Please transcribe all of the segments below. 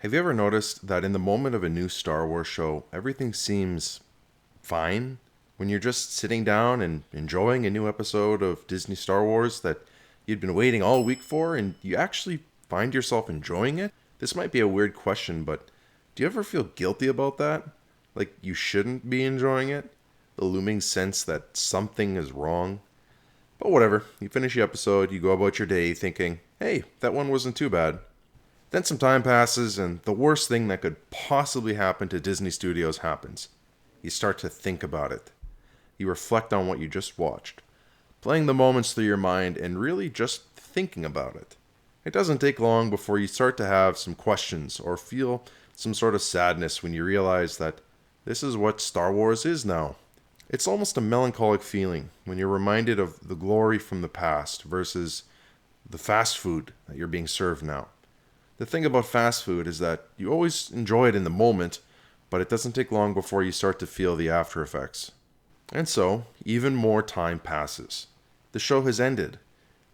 Have you ever noticed that in the moment of a new Star Wars show, everything seems fine? When you're just sitting down and enjoying a new episode of Disney Star Wars that you'd been waiting all week for, and you actually find yourself enjoying it? This might be a weird question, but do you ever feel guilty about that? Like you shouldn't be enjoying it? The looming sense that something is wrong? But whatever, you finish the episode, you go about your day thinking, hey, that one wasn't too bad. Then some time passes, and the worst thing that could possibly happen to Disney Studios happens. You start to think about it. You reflect on what you just watched, playing the moments through your mind and really just thinking about it. It doesn't take long before you start to have some questions or feel some sort of sadness when you realize that this is what Star Wars is now. It's almost a melancholic feeling when you're reminded of the glory from the past versus the fast food that you're being served now. The thing about fast food is that you always enjoy it in the moment, but it doesn't take long before you start to feel the after effects. And so, even more time passes. The show has ended.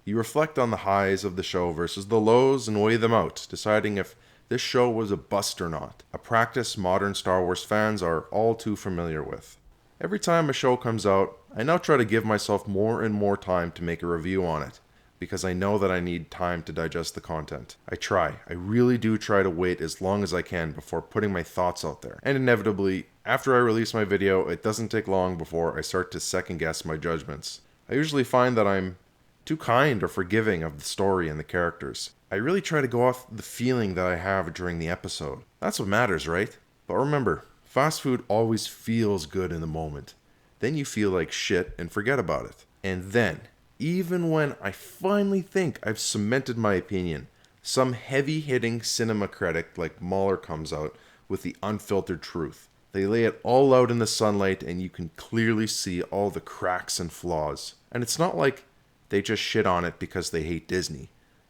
You reflect on the highs of the show versus the lows and weigh them out, deciding if this show was a bust or not, a practice modern Star Wars fans are all too familiar with. Every time a show comes out, I now try to give myself more and more time to make a review on it, because I know that I need time to digest the content. I really do try to wait as long as I can before putting my thoughts out there. And inevitably, after I release my video, it doesn't take long before I start to second guess my judgments. I usually find that I'm too kind or forgiving of the story and the characters. I really try to go off the feeling that I have during the episode. That's what matters, right? But remember, fast food always feels good in the moment. Then you feel like shit and forget about it. And then, even when I finally think I've cemented my opinion, some heavy-hitting cinema critic like Mahler comes out with the unfiltered truth. They lay it all out in the sunlight and you can clearly see all the cracks and flaws. And it's not like they just shit on it because they hate Disney.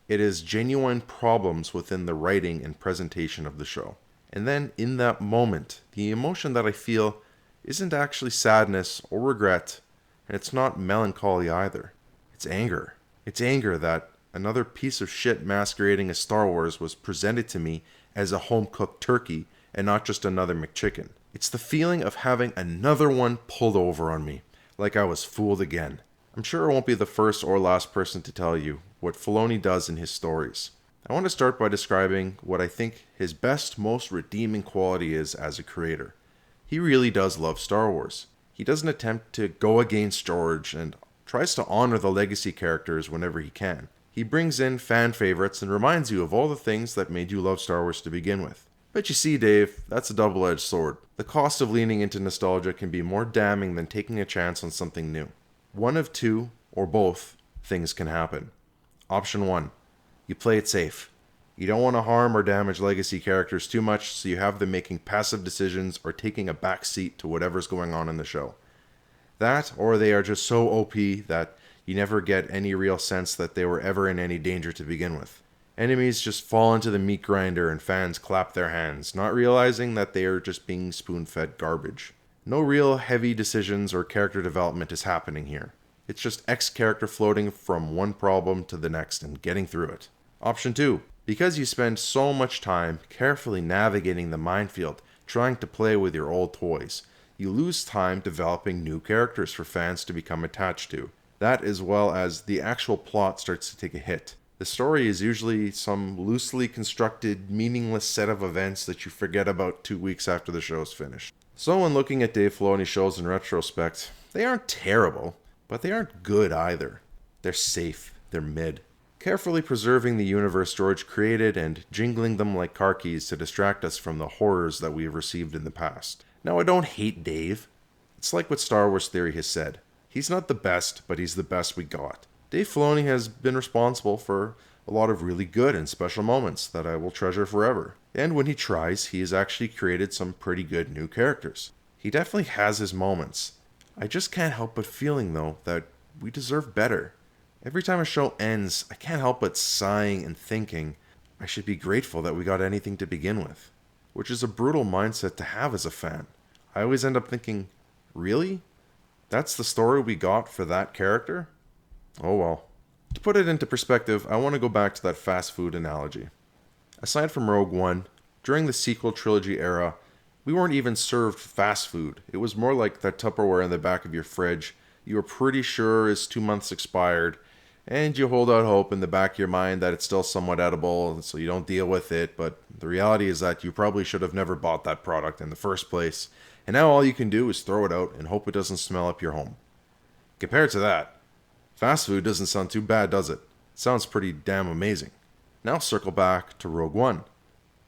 It is genuine problems within the writing and presentation of the show. And then in that moment, the emotion that I feel isn't actually sadness or regret, and it's not melancholy either. It's anger. It's anger that another piece of shit masquerading as Star Wars was presented to me as a home-cooked turkey and not just another McChicken. It's the feeling of having another one pulled over on me, like I was fooled again. I'm sure I won't be the first or last person to tell you what Filoni does in his stories. I want to start by describing what I think his best, most redeeming quality is as a creator. He really does love Star Wars. He doesn't attempt to go against George and tries to honor the legacy characters whenever he can. He brings in fan favorites and reminds you of all the things that made you love Star Wars to begin with. But you see, Dave, that's a double-edged sword. The cost of leaning into nostalgia can be more damning than taking a chance on something new. One of two, or both, things can happen. Option 1. You play it safe. You don't want to harm or damage legacy characters too much, so you have them making passive decisions or taking a back seat to whatever's going on in the show. That, or they are just so OP that you never get any real sense that they were ever in any danger to begin with. Enemies just fall into the meat grinder and fans clap their hands, not realizing that they are just being spoon-fed garbage. No real heavy decisions or character development is happening here. It's just X character floating from one problem to the next and getting through it. Option 2. Because you spend so much time carefully navigating the minefield, trying to play with your old toys, you lose time developing new characters for fans to become attached to. That, as well as the actual plot, starts to take a hit. The story is usually some loosely constructed, meaningless set of events that you forget about 2 weeks after the show's finished. So when looking at Dave Filoni's shows in retrospect, they aren't terrible, but they aren't good either. They're safe. They're mid. Carefully preserving the universe George created and jingling them like car keys to distract us from the horrors that we have received in the past. Now, I don't hate Dave. It's like what Star Wars Theory has said. He's not the best, but he's the best we got. Dave Filoni has been responsible for a lot of really good and special moments that I will treasure forever. And when he tries, he has actually created some pretty good new characters. He definitely has his moments. I just can't help but feeling, though, that we deserve better. Every time a show ends, I can't help but sighing and thinking I should be grateful that we got anything to begin with. Which is a brutal mindset to have as a fan. I always end up thinking, really? That's the story we got for that character? Oh well. To put it into perspective, I want to go back to that fast food analogy. Aside from Rogue One, During the sequel trilogy era, we weren't even served fast food. It was more like that Tupperware in the back of your fridge you were pretty sure is 2 months expired, and you hold out hope in the back of your mind that it's still somewhat edible, so you don't deal with it, but the reality is that you probably should have never bought that product in the first place, and now all you can do is throw it out and hope it doesn't smell up your home. Compared to that, fast food doesn't sound too bad, does it? It sounds pretty damn amazing. Now circle back to Rogue One.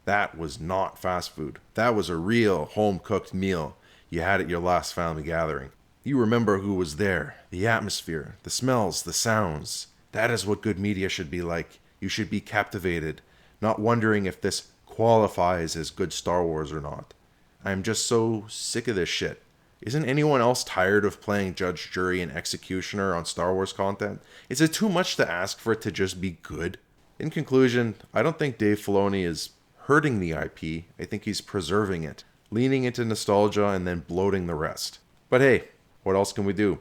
That was not fast food. That was a real home-cooked meal you had at your last family gathering. You remember who was there, the atmosphere, the smells, the sounds. That is what good media should be like. You should be captivated, not wondering if this qualifies as good Star Wars or not. I am just so sick of this shit. Isn't anyone else tired of playing judge, jury, and executioner on Star Wars content? Is it too much to ask for it to just be good? In conclusion, I don't think Dave Filoni is hurting the IP. I think he's preserving it, leaning into nostalgia and then bloating the rest. But hey, what else can we do?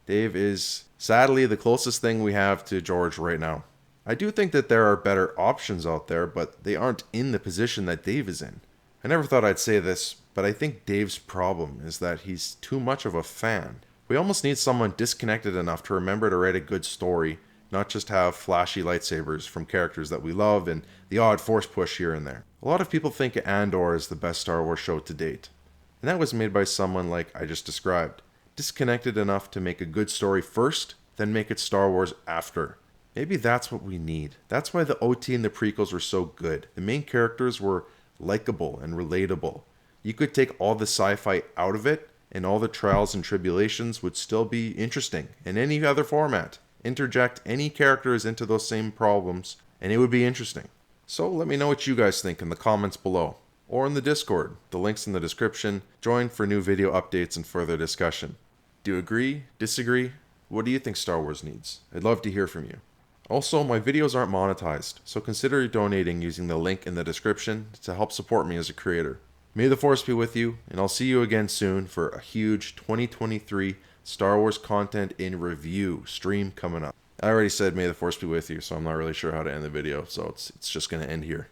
Dave is sadly the closest thing we have to George right now. I do think that there are better options out there, but they aren't in the position that Dave is in. I never thought I'd say this, but I think Dave's problem is that he's too much of a fan. We almost need someone disconnected enough to remember to write a good story, not just have flashy lightsabers from characters that we love and the odd force push here and there. A lot of people think Andor is the best Star Wars show to date, and that was made by someone like I just described. Disconnected enough to make a good story first, then make it Star Wars after. Maybe that's what we need. That's why the OT and the prequels were so good. The main characters were likable and relatable. You could take all the sci-fi out of it, and all the trials and tribulations would still be interesting in any other format. Interject any characters into those same problems, and it would be interesting. So let me know what you guys think in the comments below, or in the Discord. The link's in the description. Join for new video updates and further discussion. Do you agree? Disagree? What do you think Star Wars needs? I'd love to hear from you. Also, my videos aren't monetized, so consider donating using the link in the description to help support me as a creator. May the Force be with you, and I'll see you again soon for a huge 2023 Star Wars content in review stream coming up. I already said may the Force be with you, so I'm not really sure how to end the video, so it's just going to end here.